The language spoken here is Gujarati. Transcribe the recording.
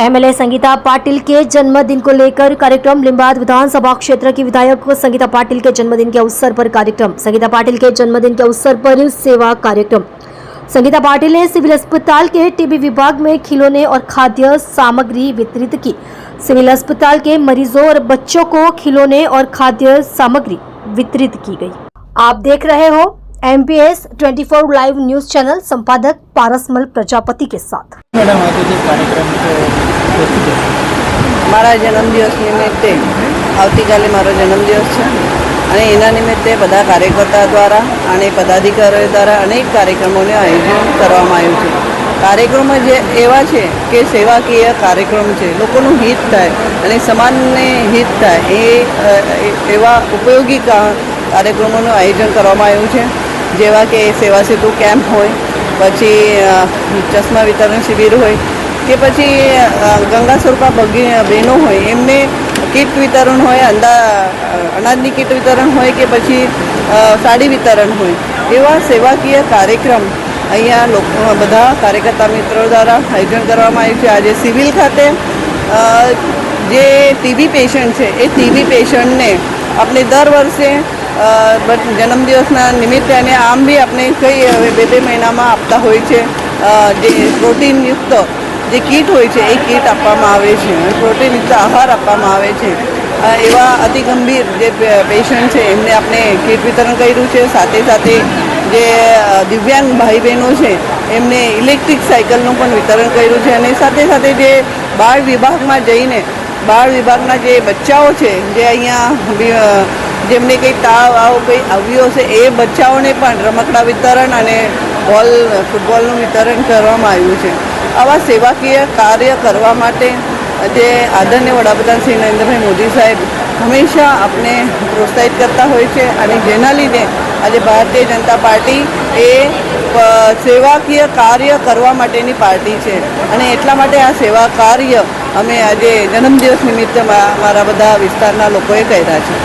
एमएलए संगीता पाटिल के जन्मदिन को लेकर कार्यक्रम। लिंबायत विधानसभा क्षेत्र की विधायक संगीता पाटिल के जन्मदिन के अवसर पर कार्यक्रम। संगीता पाटिल के जन्मदिन के अवसर पर सेवा कार्यक्रम। संगीता पाटिल ने सिविल अस्पताल के टीबी विभाग में खिलौने और खाद्य सामग्री वितरित की। सिविल अस्पताल के मरीजों और बच्चों को खिलौने और खाद्य सामग्री वितरित की गई। आप देख रहे हो MPS 24 लाइव न्यूज चैनल। संपादक पारसमल प्रजापति के साथ। मैडम आज जो कार्यक्रम तो मारा जन्मदिवस निमित्ते આવતીકાલે મારો જન્મદિવસ છે અને એના નિમિત્તે બધા કાર્યકર્તા દ્વારા અને પદાધિકારીઓ દ્વારા અનેક કાર્યક્રમોનું આયોજન કરવામાં આવ્યું છે। કાર્યક્રમો જે એવા છે કે સેવાકીય કાર્યક્રમ છે, લોકોનું હિત થાય અને સમાજને હિત થાય એવા ઉપયોગી કાર્યક્રમોનું આયોજન કરવામાં આવ્યું છે, જેવા કે સેવા સેતુ કેમ્પ હોય, પછી ચશ્મા વિતરણ શિબિર હોય કે પછી ગંગા સ્વરૂપા બહેનો હોય એમને કીટ વિતરણ હોય, અનાજની કીટ વિતરણ હોય કે પછી સાડી વિતરણ હોય, એવા સેવાકીય કાર્યક્રમ અહીંયા બધા કાર્યકર્તા મિત્રો દ્વારા આયોજન કરવામાં આવ્યું છે। આજે સિવિલ ખાતે જે ટીબી પેશન્ટ છે એ ટીબી પેશન્ટને આપણે દર વર્ષે જન્મદિવસના નિમિત્તે અને આમ બી આપણે કઈ હવે બે મહિનામાં આપતા હોય છે જે પ્રોટીનયુક્ત જે કીટ હોય છે એ કીટ આપવામાં આવે છે, પ્રોટીનયુક્ત આહાર આપવામાં આવે છે। એવા અતિ ગંભીર જે પેશન્ટ છે એમને આપણે કીટ વિતરણ કર્યું છે। સાથે સાથે જે દિવ્યાંગ ભાઈ બહેનો છે એમને ઇલેક્ટ્રિક સાયકલનું પણ વિતરણ કર્યું છે અને સાથે સાથે જે બાળ વિભાગમાં જઈને બાળ વિભાગના જે બચ્ચાઓ છે જે અહીંયા જેમને કંઈ તાવ આવો કંઈ આવ્યો છે એ બચ્ચાઓને પણ રમકડા વિતરણ અને ફૂટબોલનું વિતરણ કરવામાં આવ્યું છે। આવા સેવાકીય કાર્ય કરવા માટે જે આદરણીય વડાપ્રધાન શ્રી નરેન્દ્રભાઈ મોદી સાહેબ હંમેશા આપણે પ્રોત્સાહિત કરતા હોય છે અને જેના લીધે આજે ભારતીય જનતા પાર્ટી એ સેવાકીય કાર્ય કરવા માટેની પાર્ટી છે અને એટલા માટે આ સેવા કાર્ય અમે આજે જન્મદિવસ નિમિત્તે મારા બધા વિસ્તારના લોકોએ કર્યા છે।